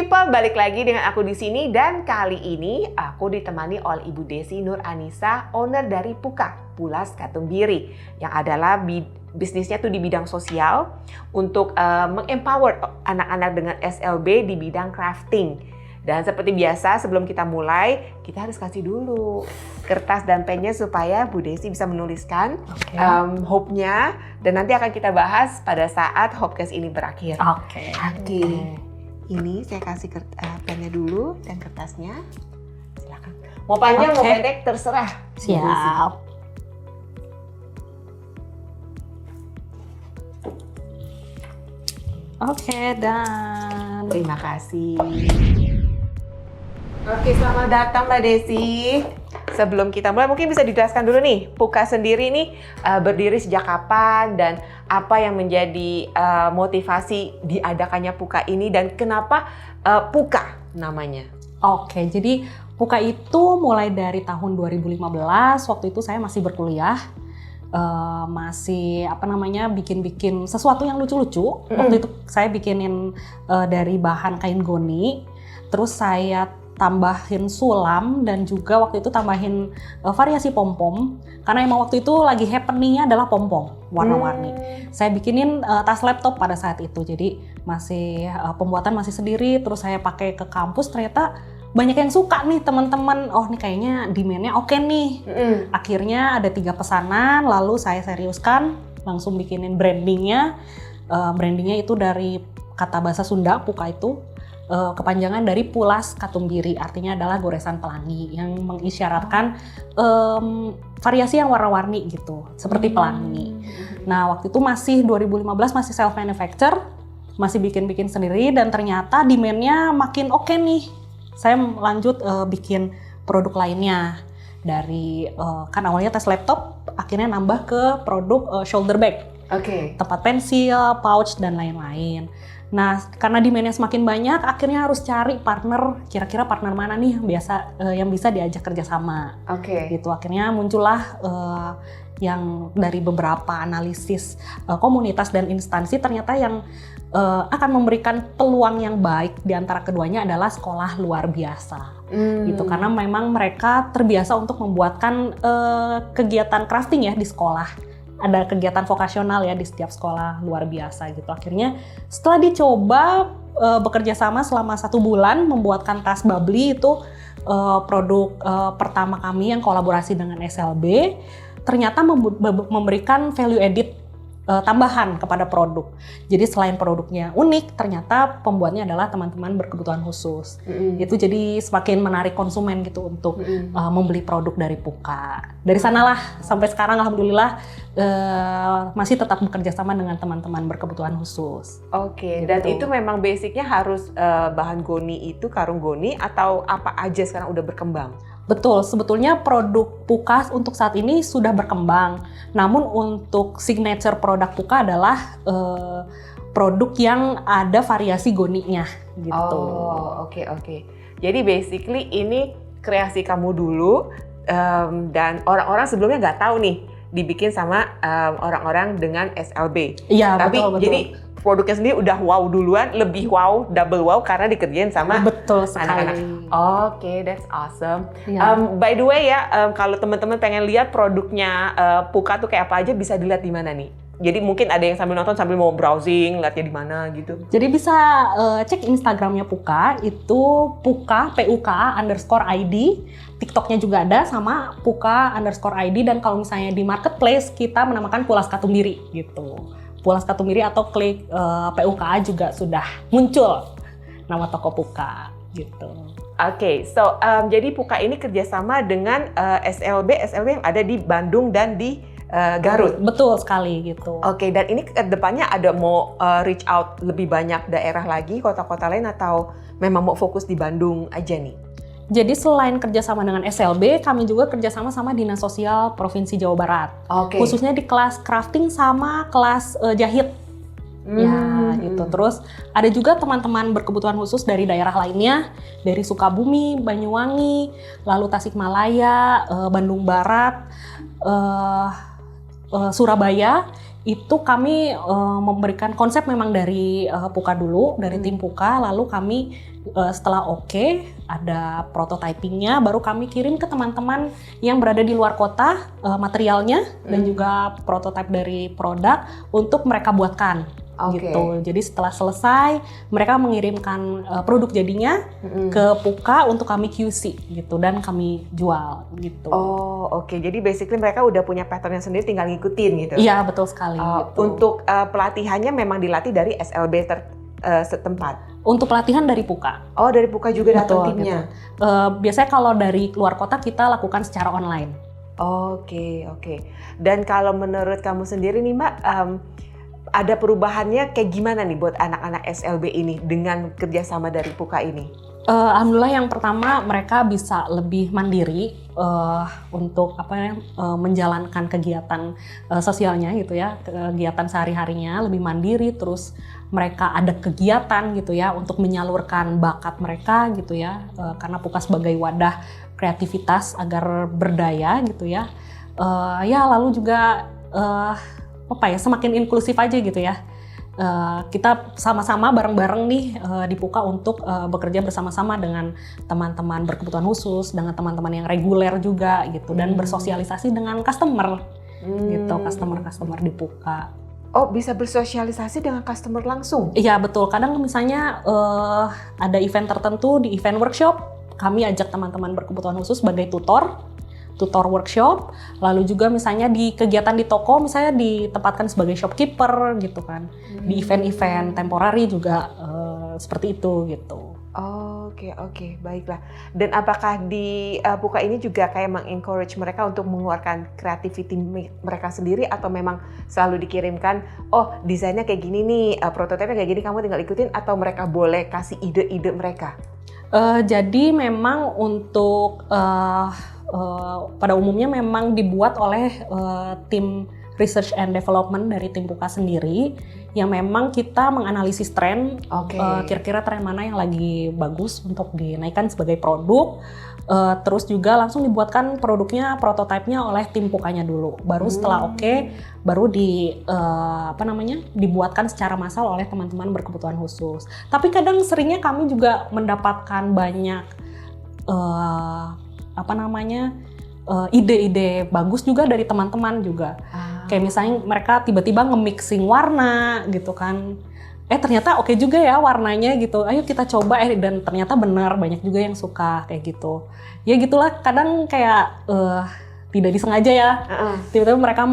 People, balik lagi dengan aku di sini dan kali ini aku ditemani oleh Ibu Desi Nur Anissa, owner dari Puka, Pulas Katumbiri, yang adalah bisnisnya tuh di bidang sosial untuk mengempower anak-anak dengan SLB di bidang crafting. Dan seperti biasa sebelum kita mulai, kita harus kasih dulu kertas dan pennya supaya Bu Desi bisa menuliskan hope-nya dan nanti akan kita bahas pada saat Hopecast ini berakhir. Oke. Ini saya kasih pennya dulu dan kertasnya. Silakan. Mau panjang mau pendek terserah. Siap. Oke, dan Terima kasih. Oke, selamat datang Mbak Desi. Sebelum kita mulai, mungkin bisa dijelaskan dulu nih, Puka sendiri nih berdiri sejak kapan dan apa yang menjadi motivasi diadakannya Puka ini dan kenapa Puka namanya? Oke, jadi Puka itu mulai dari tahun 2015, waktu itu saya masih berkuliah, masih bikin sesuatu yang lucu-lucu. Waktu itu saya bikinin dari bahan kain goni, terus saya tambahin sulam dan juga waktu itu tambahin variasi pom-pom karena emang waktu itu lagi happeningnya adalah pom-pom warna-warni. Saya bikinin tas laptop pada saat itu, jadi masih pembuatan masih sendiri, terus saya pakai ke kampus, ternyata banyak yang suka nih teman-teman. Oh nih kayaknya demand-nya oke nih. Akhirnya ada 3 pesanan, lalu saya seriuskan langsung bikinin brandingnya. Brandingnya itu dari kata bahasa Sunda, Puka itu kepanjangan dari Pulas Katumbiri, artinya adalah goresan pelangi yang mengisyaratkan variasi yang warna-warni gitu, seperti pelangi. Nah waktu itu masih 2015, masih self manufacture, masih bikin-bikin sendiri dan ternyata demand-nya makin oke nih. Saya lanjut bikin produk lainnya dari kan awalnya tas laptop, akhirnya nambah ke produk shoulder bag, tempat pensil, pouch dan lain-lain. Nah, karena demand-nya semakin banyak, akhirnya harus cari partner. Kira-kira partner mana nih yang bisa diajak kerjasama. Gitu. Akhirnya muncullah yang dari beberapa analisis komunitas dan instansi, ternyata yang akan memberikan peluang yang baik di antara keduanya adalah sekolah luar biasa. Gitu. Karena memang mereka terbiasa untuk membuatkan kegiatan crafting ya di sekolah. Ada kegiatan vokasional ya di setiap sekolah luar biasa gitu. Akhirnya setelah dicoba bekerja sama selama 1 bulan membuatkan tas Bubbly, itu produk pertama kami yang kolaborasi dengan SLB, ternyata memberikan value added tambahan kepada produk. Jadi selain produknya unik, ternyata pembuatnya adalah teman-teman berkebutuhan khusus. Itu jadi semakin menarik konsumen gitu untuk membeli produk dari Puka. Dari sanalah sampai sekarang alhamdulillah masih tetap bekerja sama dengan teman-teman berkebutuhan khusus. Gitu. Dan itu memang basicnya harus bahan goni itu karung goni atau apa aja sekarang udah berkembang? Betul, sebetulnya produk Puka untuk saat ini sudah berkembang. Namun untuk signature produk Puka adalah produk yang ada variasi goninya gitu. Oke. Jadi basically ini kreasi kamu dulu dan orang-orang sebelumnya nggak tahu nih dibikin sama orang-orang dengan SLB. Iya, Tapi betul. Jadi produknya sendiri udah wow duluan, lebih wow, double wow karena dikerjain sama anak-anak. Oke, that's awesome. By the way ya, kalau teman-teman pengen lihat produknya Puka tuh kayak apa aja, bisa dilihat di mana nih? Jadi mungkin ada yang sambil nonton sambil mau browsing, lihatnya di mana gitu. Jadi bisa cek Instagramnya Puka, itu Puka _ID. TikToknya juga ada sama Puka_ID, dan kalau misalnya di marketplace kita menamakan Pulas Katumbiri gitu. Pulas Katumbiri atau klik PUKA juga sudah muncul nama toko Puka gitu. Jadi Puka ini kerjasama dengan SLB yang ada di Bandung dan di Garut. Betul sekali gitu. Dan ini ke depannya ada mau reach out lebih banyak daerah lagi, kota-kota lain, atau memang mau fokus di Bandung aja nih? Jadi selain kerjasama dengan SLB, kami juga kerjasama sama Dinas Sosial Provinsi Jawa Barat. Khususnya di kelas crafting sama kelas jahit. Ya gitu. Terus ada juga teman-teman berkebutuhan khusus dari daerah lainnya, dari Sukabumi, Banyuwangi, lalu Tasikmalaya, Bandung Barat, Surabaya. itu kami memberikan konsep memang dari Puka dulu, dari tim Puka, lalu kami setelah oke, ada prototypingnya, baru kami kirim ke teman-teman yang berada di luar kota materialnya dan juga prototipe dari produk untuk mereka buatkan. Gitu. Jadi setelah selesai, mereka mengirimkan produk jadinya ke Puka untuk kami QC gitu dan kami jual gitu. Oh, oke. Jadi basically mereka udah punya patternnya sendiri, tinggal ngikutin gitu. Iya, betul sekali. Gitu. Untuk pelatihannya memang dilatih dari SLB setempat. Untuk pelatihan dari Puka. Oh, dari Puka juga datang timnya. Gitu. Biasanya kalau dari luar kota kita lakukan secara online. Oke. Dan kalau menurut kamu sendiri nih Mbak, ada perubahannya kayak gimana nih buat anak-anak SLB ini dengan kerjasama dari Puka ini? Alhamdulillah yang pertama mereka bisa lebih mandiri untuk menjalankan kegiatan sosialnya gitu ya, kegiatan sehari-harinya lebih mandiri, terus mereka ada kegiatan gitu ya untuk menyalurkan bakat mereka gitu ya, karena Puka sebagai wadah kreativitas agar berdaya gitu ya. Lalu juga semakin inklusif aja gitu ya. Kita sama-sama bareng-bareng nih di Puka untuk bekerja bersama-sama dengan teman-teman berkebutuhan khusus, dengan teman-teman yang reguler juga gitu, dan bersosialisasi dengan customer gitu, customer di Puka. Oh, bisa bersosialisasi dengan customer langsung? Iya betul, kadang misalnya ada event tertentu di event workshop, kami ajak teman-teman berkebutuhan khusus sebagai tutor workshop, lalu juga misalnya di kegiatan di toko misalnya ditempatkan sebagai shopkeeper gitu kan. Di event-event temporary juga seperti itu gitu. Oke, baiklah. Dan apakah di Puka ini juga kayak mengencourage mereka untuk mengeluarkan creativity mereka sendiri, atau memang selalu dikirimkan, oh desainnya kayak gini nih, prototipe kayak gini, kamu tinggal ikutin, atau mereka boleh kasih ide-ide mereka? Jadi memang untuk pada umumnya memang dibuat oleh tim research and development dari tim Puka sendiri, yang memang kita menganalisis tren, kira-kira tren mana yang lagi bagus untuk dinaikkan sebagai produk, terus juga langsung dibuatkan produknya, prototipenya oleh tim Pukanya dulu, baru setelah baru dibuatkan secara massal oleh teman-teman berkebutuhan khusus. Tapi kadang seringnya kami juga mendapatkan banyak ide-ide bagus juga dari teman-teman juga. Kayak misalnya mereka tiba-tiba nge-mixing warna gitu kan. Ternyata oke juga ya warnanya gitu. Ayo kita coba dan ternyata benar, banyak juga yang suka kayak gitu. Ya gitulah, kadang kayak tidak disengaja ya. Tiba-tiba mereka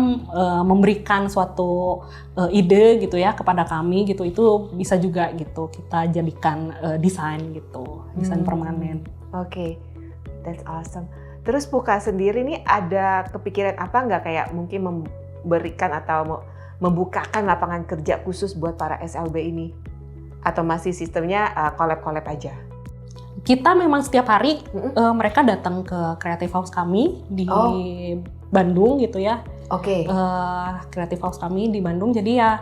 memberikan suatu ide gitu ya kepada kami gitu. Itu bisa juga gitu kita jadikan desain gitu, desain permanen. Oke. That's awesome. Terus Puka sendiri nih ada kepikiran apa nggak, kayak mungkin memberikan atau membukakan lapangan kerja khusus buat para SLB ini? Atau masih sistemnya collab-collab aja? Kita memang setiap hari mereka datang ke Creative House kami di Bandung gitu ya. Creative House kami di Bandung, jadi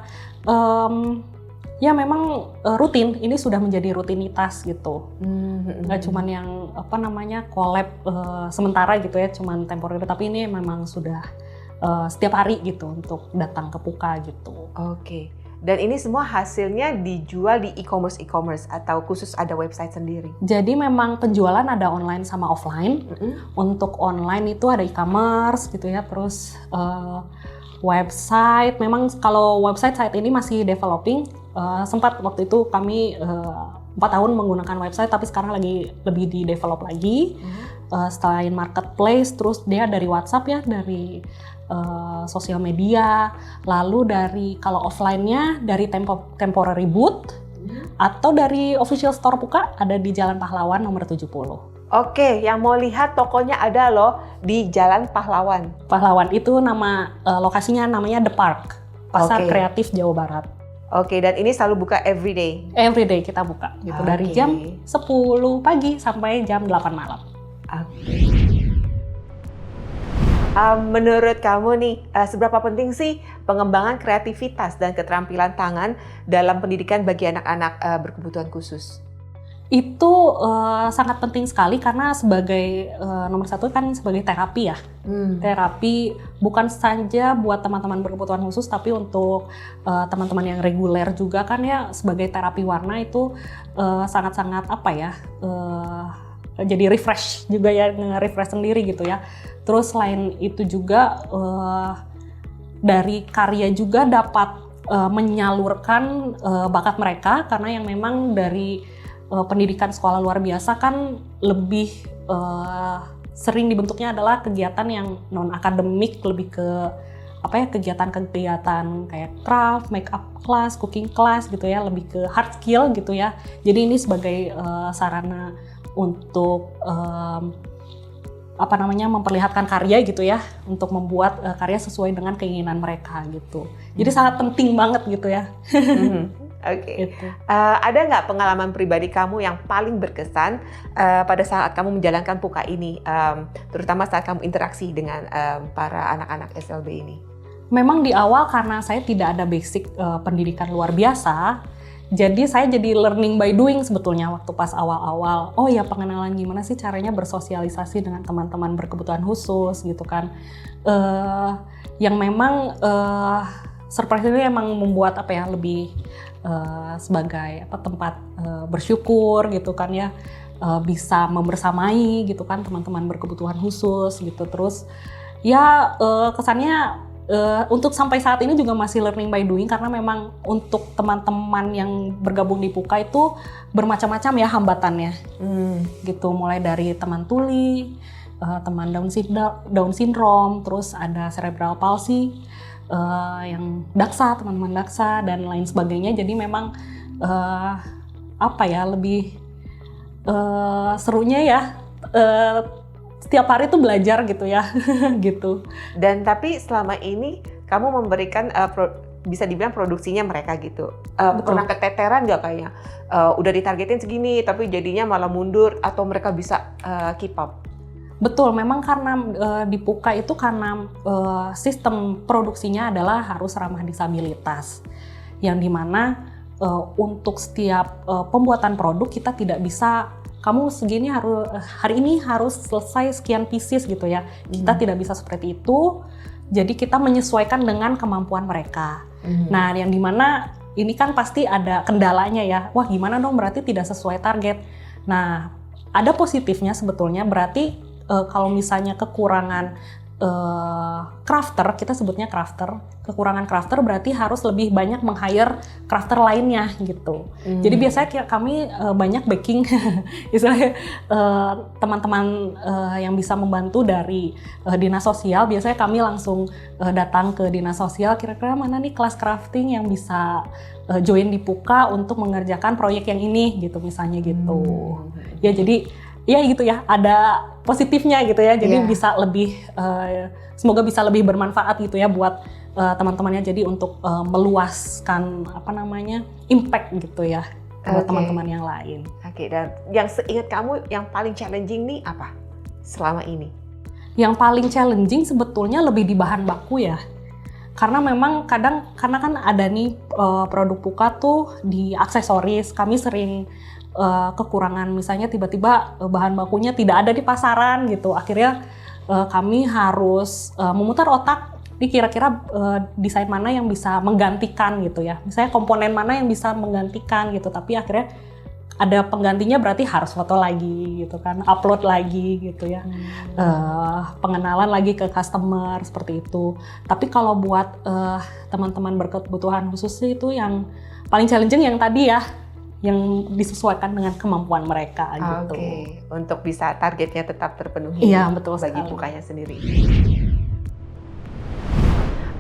ya memang rutin, ini sudah menjadi rutinitas gitu. Nggak cuman yang collab sementara gitu ya, cuman temporary, tapi ini memang sudah setiap hari gitu untuk datang ke Puka gitu. Oke. Dan ini semua hasilnya dijual di e-commerce atau khusus ada website sendiri? Jadi memang penjualan ada online sama offline. Untuk online itu ada e-commerce gitu ya, terus website. Memang kalau website saat ini masih developing. Sempat waktu itu kami 4 tahun menggunakan website, tapi sekarang lagi lebih di develop lagi. Selain marketplace, terus dia dari WhatsApp ya, dari sosial media, lalu dari kalau offline-nya dari temporary booth, atau dari official store Puka ada di Jalan Pahlawan nomor 70. Oke, yang mau lihat tokonya ada loh di Jalan Pahlawan. Pahlawan itu nama lokasinya namanya The Park, Pasar Kreatif Jawa Barat. Oke, dan ini selalu buka every day? Every day kita buka, gitu. Dari jam 10 pagi sampai jam 8 malam. Menurut kamu nih, seberapa penting sih pengembangan kreativitas dan keterampilan tangan dalam pendidikan bagi anak-anak berkebutuhan khusus? Itu sangat penting sekali karena sebagai nomor satu kan sebagai terapi ya. Terapi bukan saja buat teman-teman berkebutuhan khusus, tapi untuk teman-teman yang reguler juga kan ya, sebagai terapi warna itu sangat-sangat apa ya, jadi refresh juga ya, nge-refresh sendiri gitu ya. Terus selain itu juga dari karya juga dapat menyalurkan bakat mereka, karena yang memang dari pendidikan sekolah luar biasa kan lebih sering dibentuknya adalah kegiatan yang non akademik, lebih ke apa ya, kegiatan-kegiatan kayak craft, make up class, cooking class gitu ya, lebih ke hard skill gitu ya. Jadi ini sebagai sarana untuk apa namanya, memperlihatkan karya gitu ya, untuk membuat karya sesuai dengan keinginan mereka gitu. Jadi sangat penting banget gitu ya. Oke. Gitu. Ada nggak pengalaman pribadi kamu yang paling berkesan pada saat kamu menjalankan Puka ini, terutama saat kamu interaksi dengan para anak-anak SLB ini? Memang di awal karena saya tidak ada basic pendidikan luar biasa, jadi saya jadi learning by doing sebetulnya waktu pas awal-awal. Oh ya, pengenalan gimana sih caranya bersosialisasi dengan teman-teman berkebutuhan khusus gitu kan. Yang memang surprise ini emang membuat apa ya, lebih sebagai apa, tempat bersyukur gitu kan ya, bisa membersamai gitu kan teman-teman berkebutuhan khusus gitu. Terus ya kesannya untuk sampai saat ini juga masih learning by doing, karena memang untuk teman-teman yang bergabung di Puka itu bermacam-macam ya hambatannya gitu, mulai dari teman tuli, teman Down syndrome, terus ada cerebral palsy, yang daksa, teman-teman daksa dan lain sebagainya. Jadi memang apa ya, lebih serunya ya setiap hari tuh belajar gitu ya. Gitu. Dan tapi selama ini kamu memberikan bisa dibilang produksinya mereka gitu. Pernah keteteran nggak kayaknya? Udah ditargetin segini tapi jadinya malah mundur, atau mereka bisa keep up? Betul, memang karena di Puka itu karena sistem produksinya adalah harus ramah disabilitas, yang dimana untuk setiap pembuatan produk kita tidak bisa, kamu segini harus, hari ini harus selesai sekian pieces gitu ya. Kita tidak bisa seperti itu, jadi kita menyesuaikan dengan kemampuan mereka. Nah, yang dimana ini kan pasti ada kendalanya ya, wah gimana dong berarti tidak sesuai target. Nah, ada positifnya sebetulnya, berarti kalau misalnya kekurangan crafter, kita sebutnya crafter, kekurangan crafter berarti harus lebih banyak meng-hire crafter lainnya gitu. Jadi biasanya kami banyak backing, istilahnya teman-teman yang bisa membantu dari dinas sosial, biasanya kami langsung datang ke dinas sosial, kira-kira mana nih kelas crafting yang bisa join di Puka untuk mengerjakan proyek yang ini gitu, misalnya gitu. Ya jadi ya gitu ya, ada positifnya gitu ya, jadi bisa lebih, semoga bisa lebih bermanfaat gitu ya buat teman-temannya, jadi untuk meluaskan apa namanya, impact gitu ya buat teman-teman yang lain. Oke, dan yang seingat kamu yang paling challenging nih apa selama ini? Yang paling challenging sebetulnya lebih di bahan baku ya, karena memang karena kan ada nih produk Puka tuh di aksesoris, kami sering kekurangan, misalnya tiba-tiba bahan bakunya tidak ada di pasaran gitu, akhirnya kami harus memutar otak di kira-kira desain mana yang bisa menggantikan gitu ya, misalnya komponen mana yang bisa menggantikan gitu, tapi akhirnya ada penggantinya, berarti harus foto lagi gitu kan, upload lagi gitu ya, pengenalan lagi ke customer seperti itu. Tapi kalau buat teman-teman berkebutuhan khusus itu yang paling challenging yang tadi ya, yang disesuaikan dengan kemampuan mereka gitu. Oke, untuk bisa targetnya tetap terpenuhi. Iya, betul bagi sekali. Pukanya sendiri.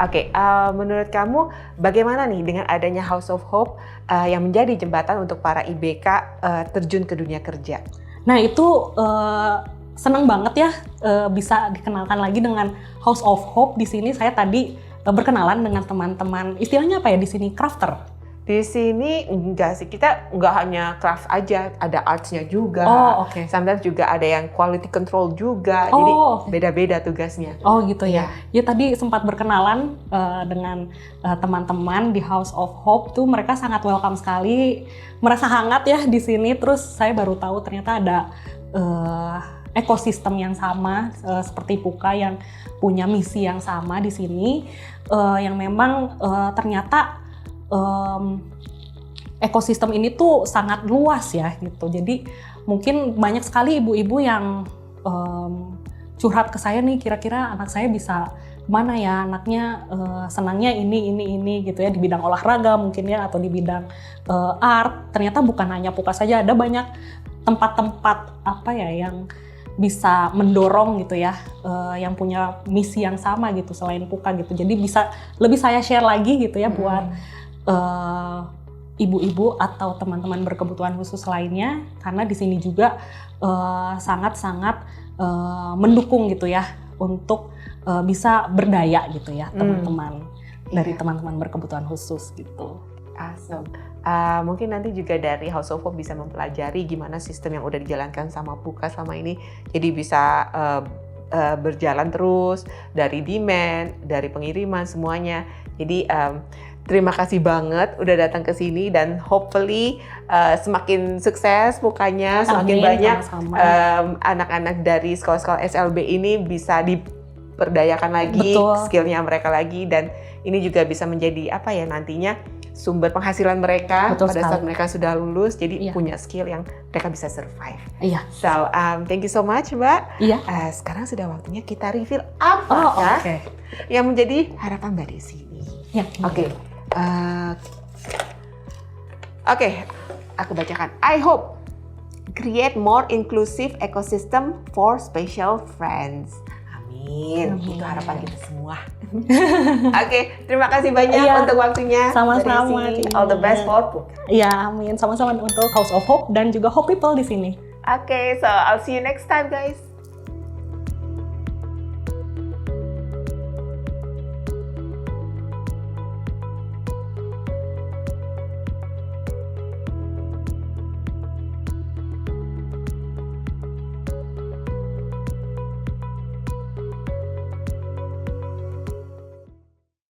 Oke, menurut kamu bagaimana nih dengan adanya House of Hope yang menjadi jembatan untuk para IBK terjun ke dunia kerja? Nah itu senang banget ya bisa dikenalkan lagi dengan House of Hope. Di sini saya tadi berkenalan dengan teman-teman, istilahnya apa ya di sini, crafter. Di sini enggak sih, kita enggak hanya craft aja, ada arts-nya juga. Oh, oke. Sometimes juga ada yang quality control juga, Oh, jadi oke. beda-beda tugasnya. Oh gitu ya. Iya. Ya tadi sempat berkenalan dengan teman-teman di House of Hope tuh, mereka sangat welcome sekali, merasa hangat ya di sini. Terus saya baru tahu ternyata ada ekosistem yang sama seperti Puka yang punya misi yang sama di sini, yang memang ternyata ekosistem ini tuh sangat luas ya gitu. Jadi mungkin banyak sekali ibu-ibu yang curhat ke saya nih, kira-kira anak saya bisa mana ya, anaknya senangnya ini gitu ya, di bidang olahraga mungkin ya, atau di bidang art. Ternyata bukan hanya Puka saja, ada banyak tempat-tempat apa ya yang bisa mendorong gitu ya, yang punya misi yang sama gitu selain Puka gitu. Jadi bisa lebih saya share lagi gitu ya buat ibu-ibu atau teman-teman berkebutuhan khusus lainnya, karena di sini juga sangat-sangat mendukung gitu ya untuk bisa berdaya gitu ya teman-teman dari teman-teman berkebutuhan khusus gitu. Awesome. Mungkin nanti juga dari House of Hope bisa mempelajari gimana sistem yang udah dijalankan sama Puka selama ini, jadi bisa berjalan terus dari demand, dari pengiriman semuanya. Jadi terima kasih banget udah datang ke sini, dan hopefully semakin sukses Pukanya, semakin Amin, banyak sama-sama. anak-anak dari sekolah-sekolah SLB ini bisa diperdayakan lagi, Betul. skillnya mereka lagi, dan ini juga bisa menjadi apa ya nantinya sumber penghasilan mereka. Betul pada sekali. saat mereka sudah lulus, jadi Iya. punya skill yang mereka bisa survive. Iya. So, thank you so much, Mbak. Iya. Sekarang sudah waktunya kita reveal Oh, apakah oke. yang menjadi harapan Mbak Desi ini. Ya. Oke. Oke, aku bacakan. I hope create more inclusive ecosystem for special friends. Amin. Amin. Itu harapan kita semua. Oke, terima kasih banyak Iya. untuk waktunya. Sama-sama, Mbak Desi. Cik. All the best for Puka. Iya, amin. Sama-sama untuk House of Hope dan juga Hope People di sini. Okay, so I'll see you next time, guys.